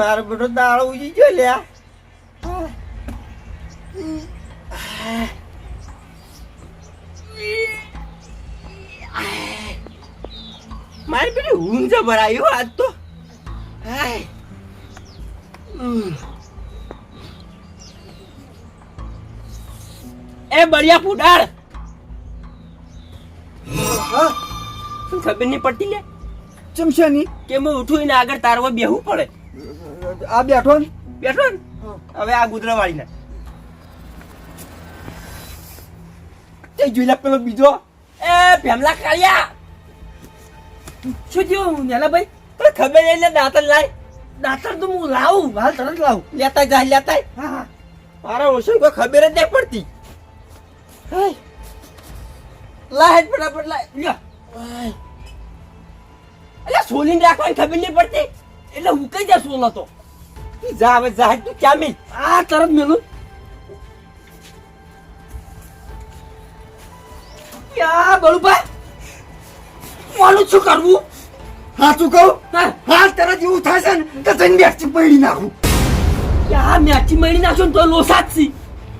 મારો બેટો દાળો ઉજી ગયો લ્યા. મારી બેટી ઊંઘ ભરાયો આજ તો. એ બળિયા ફૂટાડ ખબર નહીં પડતી લે ચમશાની કે હું ઉઠું એને આગળ તારવા બેહવું પડે. આ બેઠો ને બેઠો ને હવે આ ગુદરા વાળી ને તે જોઈ લે પેલો બીજો. એ ભેમલા કાળિયા શું થયું નેલા ભાઈ? તને ખબર નહીં લે દાંતણ લાય. દાંતણ તો હું લાવું હાલ તરત લાવું. લેતા જા લેતા. હા મારા ઓછું કોઈ ખબર જ નહીં પડતી. લાય ફટાફટ લાય. એટલે સોલીને રાખવાની ખબર નહીં પડતી એટલે હું કઈ જા સોલો તો જા હવે જા તું ક્યાં મિલ. આ તરત મેલું ક્યાં બળુભાઈ મારું શું કરવું? સાચું કહું હા તરત એવું થાય છે ને કે તને મેચી પડી નાખું. ક્યાં મેચી મળી નાખશો ને તો લોસા જ છી.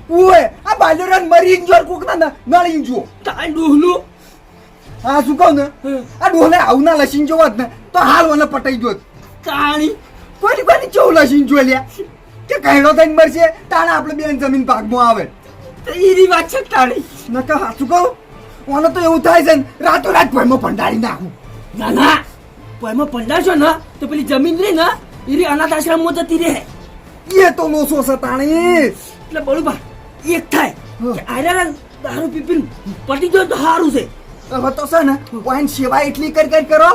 ઓય આ બાજુરાન મરી જોર કોક ના નળી જો તાય ડોહલું. હા શું કહું ને આ ડોહલે આવું ના લસીન જોવત ને તો હાલ મને પટાઈ જોત. તાણી કોઈ ચૌ લસીન જો લ્યા કે કહેડો થઈને મરશે તાણે આપણે બેન જમીન ભાગમાં આવે. એની વાત છે તાણી. નકા સાચું કહું ઓને તો એવું થાય છે ને રાતોરાત ભયમાં ભંડારી નાખું. ના ના એમાં પંડાશો ને તો પેલી જમીન રહી ને એરી અનાથ આશ્રમમાં જતી રહે. એ તો લોસો છે તાણી. એટલે બળુભા એક થાય કે આયરા દારૂ પીપીને પટી જાય તો સારું છે. હવે તો છે ને વાઈન સેવા એટલી કરી કરો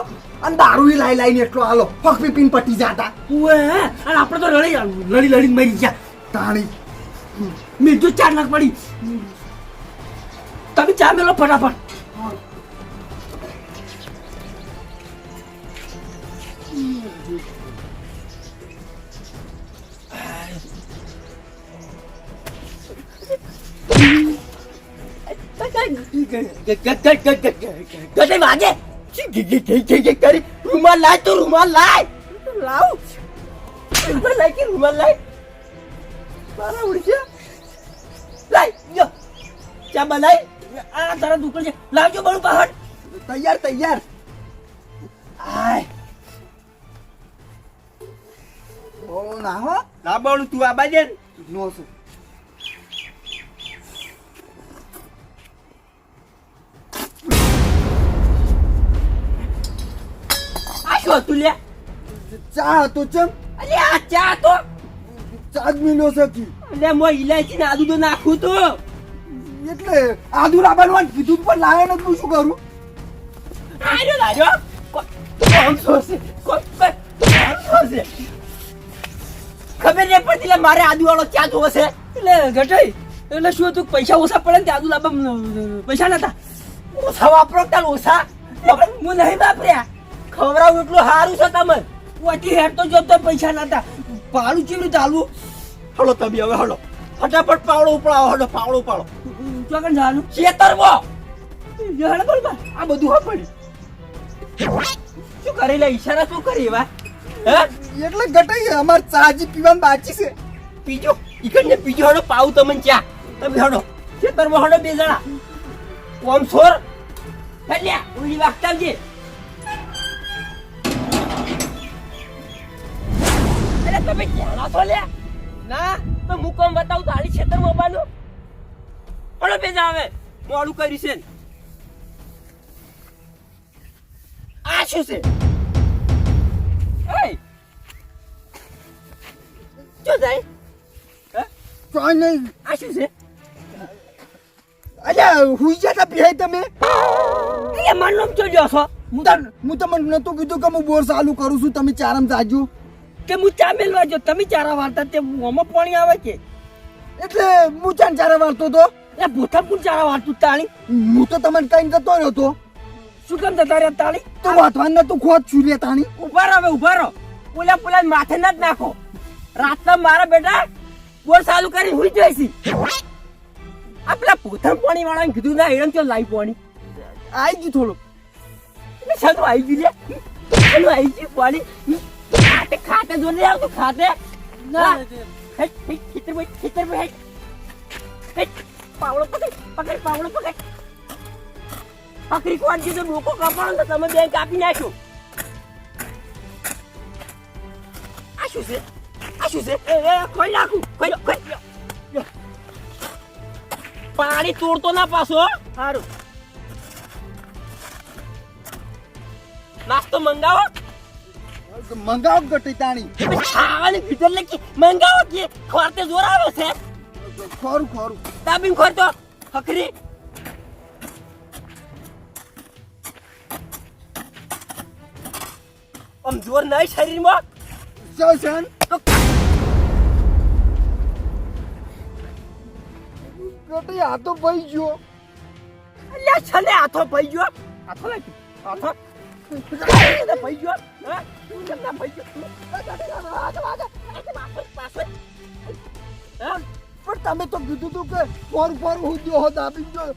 અને દારૂ લાઈ લાઈને એટલો હાલો ફક પીપીને પટી જાતા. ઓએ અને આપણે તો લડી લડીને મરી ગયા. તાણી મીઠું 4 લાખ પડી. તમે ચા મેલો ફટાફટ. રૂમાલ લાય તો રૂમાલ લાય. લાવ લાય કે રૂમાલ લાય. મારા ઉડી લાય ચા બનાય. આ તારા દુકાન છે લાવજો બળું પહાડ. તૈયાર તૈયાર. આય ઓ ના હો ના બળું તું આ બાજે નો છે. આ શું હતું લે? ચા તો ચમ અલે આ ચા તો ચા જ મિલ્યો છે કી. અલે મો ઇલાયચી ને આદુ તો નાખું તો એટલે આદુ લાવવાનું કીધું પણ લાવે ને તું શું કરું? આયો લાજો કોણ સોસે કોણ સોસે ખબર નહીં પડતી લે મારે આદુ વાળો ચા જોવે છે. એટલે ઘટાઈ એટલે શું તું પૈસા ઓછા પડે ને આદુ લાવવા પૈસા નતા ઓછા વાપરો તાર ઓછા હું નહીં વાપર્યા. ખવડાવું એટલું સારું છે તમે ઓટી હેડ તો જો તો પૈસા નતા પાડું ચીવડું ચાલવું. હલો તમે હવે હલો ફટાફટ પાવડો ઉપાડો. હલો પાવડો ઉપાડો. ચોકન જવાનું ખેતરવો જહણ બોલ આ બધું હા પડી શું કરી લે ઈશારા શું કરી એવા હે? એટલે ગટાઈ અમાર ચાજી પીવાનું બાકી છે. પીજો ઈકન ને પીજો હડો પાવ તમને ચા. તમે હડો ખેતરમાં હડો બે જણા કોમ છોર હેલ્યા ઉલી વાગતાવજે. અરે તમે ક્યાં છો લ્યા? ના તો હું કોમ બતાવું તો આલી ખેતરમાં બાનું હડો બે જા હવે મોડું કરી છે. આ શું છે? એ જો જાય કોઈ નહીં. આ શું છે? અલ્યા હુઈ જતા પીહાઈ તમે. એ માનમ ચો જો છો હું તમને નતું કીધું કે હું બોર ચાલુ કરું છું તમે ચારમ જાજો કે હું ચા મેલવા જો તમે ચારા વાળતા તે મોમાં પાણી આવે કે એટલે હું ચારા વાળતો તો. એ ભૂથા પણ ચારા વાળતું તાળી. હું તો તમને કઈ જતો રહ્યો તો. શું કામ જતા રહ્યા તાળી? તો વાતવાન તું ખોટ છું રે તાણી. ઉભા રહો હવે ઉભા રહો. પોલા માથે ના જ નાખો. રાતના મારા બેટા બોર ચાલુ કરી હુઈ જઈશી. આ પેલા ભૂથા પાણી વાળાને કીધું ના એમ ચો લાઈ પાણી આઈ ગયું થોડું. સાલું આવી ગયું લે સાલું આવી ગયું પાણી ખાતે જો નહીં આવતું ખાતે ના ખેતર ભાઈ પાવડો પકડ પાવડો પકડ આખરી કોણ કીધું લોકો કપાળો તો તમે બેંક કાપી નાખ્યો આ શું છે ખોઈ નાખું ખોઈ પાણી તોડતો ના પાછો સારું નાસ્તો મંગાવો મંગાવ ગટી તાણી ખાવાની ભીતર લે કે મંગાવો કે ખોરતે જોર આવે છે ખોરું તાબીન ખોરતો હકરી આમ જોર નહીં શરીરમાં સન ગટી આ તો ભાઈ ગયો અલ્યા છલે હાથો પઈ ગયો હાથો લાગી હાથો પઈ ગયો હા તું કેમ ના પઈ ગયો પણ તમે તો કીધું તું કે ફોર હું જો હોત આપી ગયો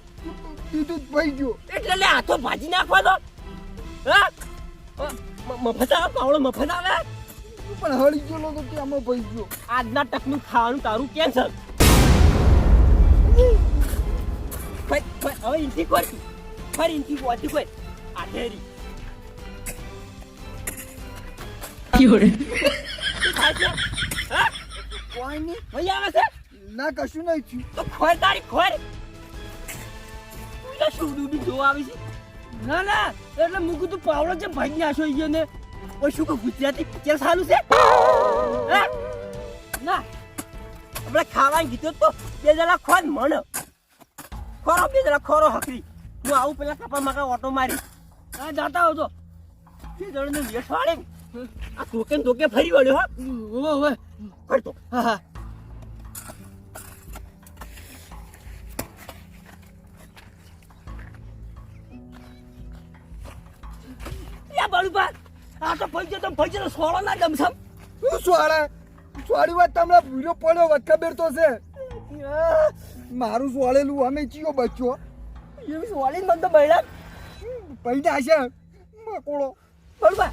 કીધું જ ભાઈ ગયો એટલે લે હાથો ભાજી નાખવાનો હા મફત આવે પાવડો મફત આવે પણ હળી ગયો તો ત્યાંમાં ભાઈ ગયો આજના ટકનું ખાવાનું તારું કેન્સલ હવે ઇન્થી કોઈ ફરી ઇન્થી બોતી કોઈ આધેરી કોઈ નહીં ભાઈ આવે છે ના કશું નહીં થયું તો ખોર તારી ખોર શું દૂધી જોવા આવી છે ના એટલે મૂકું તું પાવડો છે ભાઈ નાશો ગયો ને ઓય શું કે ગુજરાતી પિક્ચર સારું છે ના આપણે ખાવાનું કીધું તો બે જણા ખોર મણ ખોરો બે જણા ખોરો હકરી હું આવું પેલા કપા મકા ઓટો મારી હા જાતા હો તો બે જણ ને વેઠ વાળે આ તોકે ફરી વળ્યો હા ઓવે કરતો હા બળુબા આ તો ફઈ ગયો સોળો ના ગમસમ શું સોળી વાત તમને ભૂલો પડ્યો વાત ખબર તો છે મારું સોળેલું અમે ચિયો બચ્યો એવી સોળી મન તો બૈડા પૈડા છે મકોડો બળુબા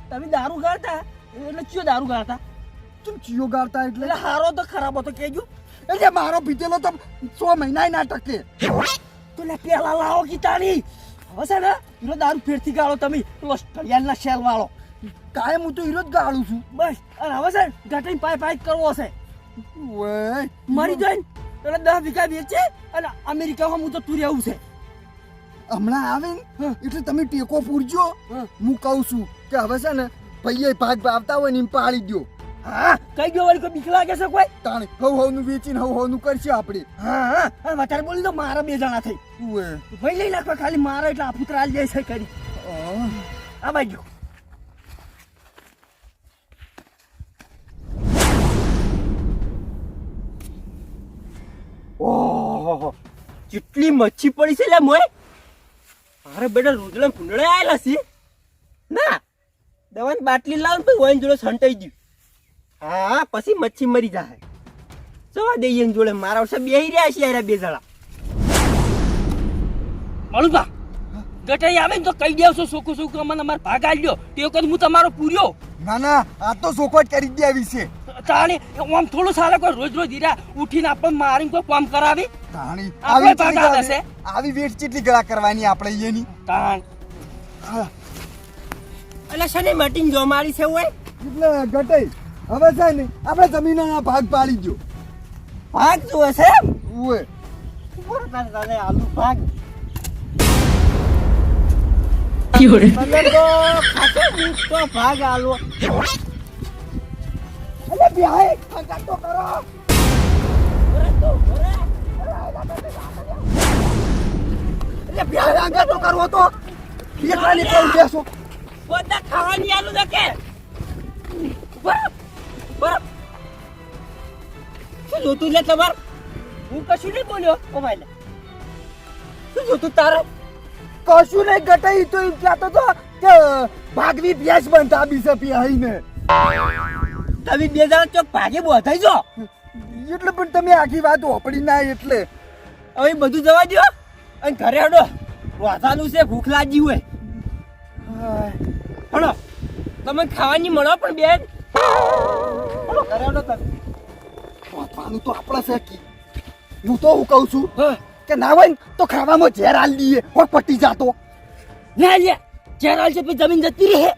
તમે દારૂ ગાળતા એટલે ચિયો દારૂ ગાળતા તું ચિયો ગાળતા એટલે હારો તો ખરાબ હતો કેજો એટલે મારો પીતેલો તો 100 મહિના ના ટકે તો લે પેલા લાવો કીતાની હવે છે ને હીરો દારૂ ફેરથી ગાળો તમે પેલો કલ્યાણના શેલ વાળો કાયમ હું તો હીરો જ ગાળું છું બસ અને હવે છે ગટાઈ પાઈ કરવો છે ઓય મરી જાય એટલે 10 વીઘા વેચે અને અમેરિકામાં હું તો તુરી આવું છે હમણાં આવે ને એટલે તમે ટેકો પૂરજો હું કહું છું કે હવે છે ને ભાઈએ ભાગ આવતા હોય ને એમ પાડી દો હા કઈ ગયો વળી કોઈ બીક લાગે છે કોઈ તાણે હવનું વેચીને હવનું કરશે આપણે હા અને વધારે બોલી તો મારા 2 જણા થઈ ઓય ભાઈ લઈ નાખવા ખાલી મારા એટલે આફુતરા આલી જાય છે કરી આ બાજુ ઓહો કેટલી મચ્છી પડી છે લે મોય અરે બેટા રોજલા કુંડળે આયેલા છે ના દવાની બાટલી લાવ ને પછી જોડે સંટાઈ ગયું હા પછી મચ્છી મરી જાય જવા દઈએ જોડે મારા વર્ષે બેહી રહ્યા છે યાર 2 જણા મળુબા ગટાઈ આવે ને તો કહી દેવશો સોકો મને માર ભાગ આલ્યો તે વખત હું તમારો પૂર્યો ના આ તો સોકોટ કરી દેવી છે તાણી આમ થોડું સારા કોઈ રોજ હીરા ઉઠીને આપણને મારીને કોઈ કામ કરાવી તાણી આપણે ભાગ આવે છે આવી વેટ કેટલી ગળા કરવાની આપણે એની તાણ એટલે શને મટીન જો મારી છે ઓય એટલે ગટાઈ હવે છે ને આપણે જમીનના ભાગ પાડી દો ભાગ જો છે ઓય ઉપર તારે આલુ ભાગ Fiore. મને તો ખાસો તો ભાગ આલો અલે ભાઈ ભાગ તો કરો એટલે ભાઈ આગળ તો કરવો તો એકલા નીકળ બેસો બધા ખાવાની આલુ દકે બરાબર શું જોતું લે તમાર હું કશું નહીં બોલ્યો ઓ ભાઈ લે શું જોતું તારે કશું નહીં ગટાઈ તો એમ કહેતો તો કે ભાગવી ભેંસ બનતા બીસે પીહાઈને તમે 2 જણા ચોક ભાગે બોધાઈ જો એટલે પણ તમે આખી વાત ઓપડી ના એટલે હવે બધું જવા દો અને ઘરે હડો વાતાનું છે ભૂખ લાગી હોય હડો તમે ખાવાની મળો પણ બેન બોલો કરાવડો તમે પાનું તો આપણા શેકી હું તો હું કહું છું હા કે ના હોય ને તો ખાવામાં ઝેર આલ દઈએ હોક પટી જાતો લે લે ચેરાલ છે પછી જમીન જતી રહે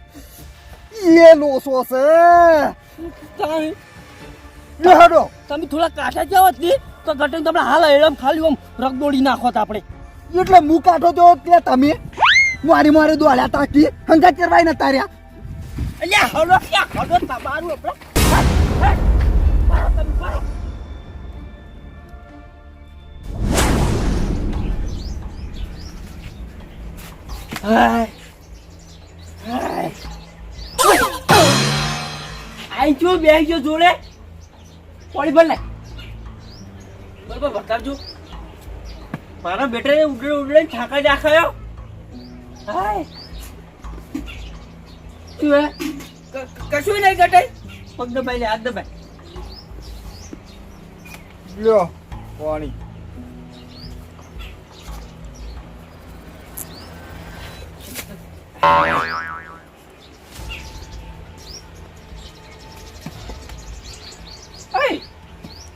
એ લોસો છે તમે લે હેડો તમે થોડા કાઠા જાવ જ ને તો ગટન તમને હાલ એડમ ખાલી આમ રગદોડી નાખો તો આપણે એટલે હું કાઢો તો તે તમે મારી દોડ્યા તાકી હંગા ચરવાય ન તાર્યા અલ્યા હળો ક્યાં હળો તમારું આપણે મારો તમે મારો હાય હાય આઈ જો બેહી જો જોડે પાણી ભર લે બરાબર બતાવજો મારા બેટાને ઉડે ઠાકા નાખાયો હાય શું હે કશું નહીં ઘટાય પગ દબાઈ લે હાથ દબાઈ લ્યો પાણી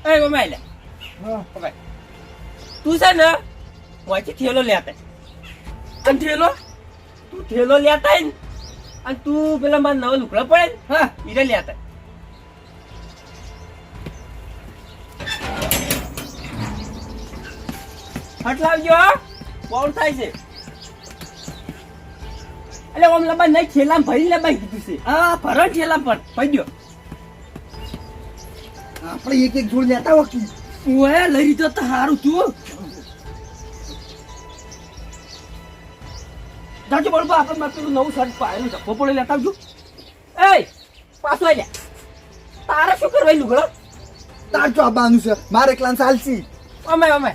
એ મમ્મી લે મમ્મી તું છે ને વાંચી થેલો લેતા અને થેલો તું થેલો લેતા ને અને તું પેલા મારા નવા લુકડા પડે ને હા હીરે લેતા હટ લાવજો કોણ થાય છે એટલે ઓમ લબા નહીં થેલા ભરી લબાઈ કીધું છે હા ભરણ થેલા પર ભરી દો આપણે એક જોડ લેતા વકી ઓએ લઈ લીધો તો સારું તું જાજો બરોબર આપણે મારે પેલું નવું શર્ટ પાડેલું છે પોપડે લેતા આવજો એ પાછો આઈ લે તારે શું કરવાય લુગડો તાર જો આબાનું છે મારે એકલા ચાલસી અમે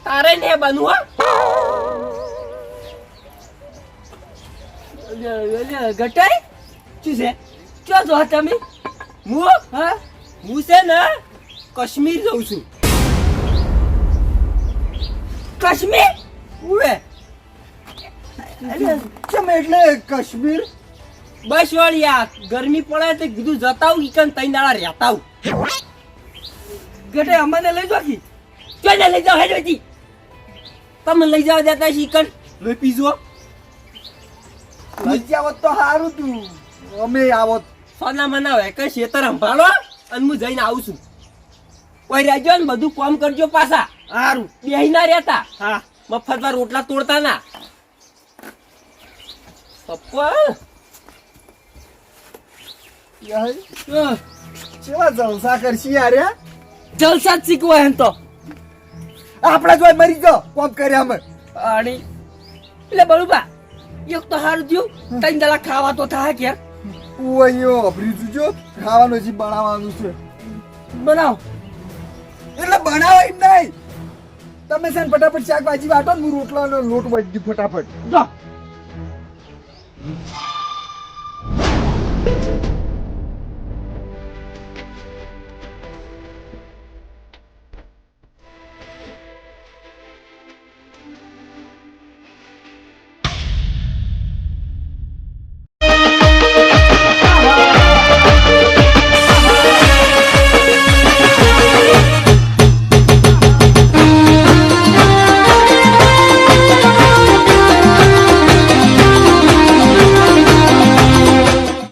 તારે ને બનવું હો ગટાઈ શું છે ક્યાં જો તમે હું હા હું છે ને કાશ્મીર જઉં છું કાશ્મીર ઉવે ચમ એટલે કાશ્મીર બસ વાળી આ ગરમી પડે તો કીધું જતા હું ઈકન તઈ દાડા રહેતા હું ગટે અમને લઈ જાઓ કી ચોને લઈ જાઓ હેડોજી તમે લઈ જાવ દેતા ઈકન લઈ પીજો લઈ જાવત તો સારું તું અમે આવત સોના મનાવે કે શેતર સંભાળો અને હું જઈને આવું છું કોઈ રહેજો ને બધું કામ કરજો પાછા સારું બેહી ના રહેતા હા મફતમાં રોટલા તોડતા ના પપ્પા કેવા જલસા કરશી યાર જલસા જ શીખવા એમ તો આપડા જોઈ મરી જાઓ કોમ કર્યા અમે અને એટલે બરોબર એક તો સારું થયું ત્રણ દાડા ખાવા તો થાય કે ઓયો અભરી જો ખાવાનું હજી બનાવવાનું છે બનાવ એટલે બનાવો એમ નહીં તમે છે ને ફટાફટ શાકભાજી વાટો ને હું રોટલાનો લોટ વાટી દઉં ફટાફટ જો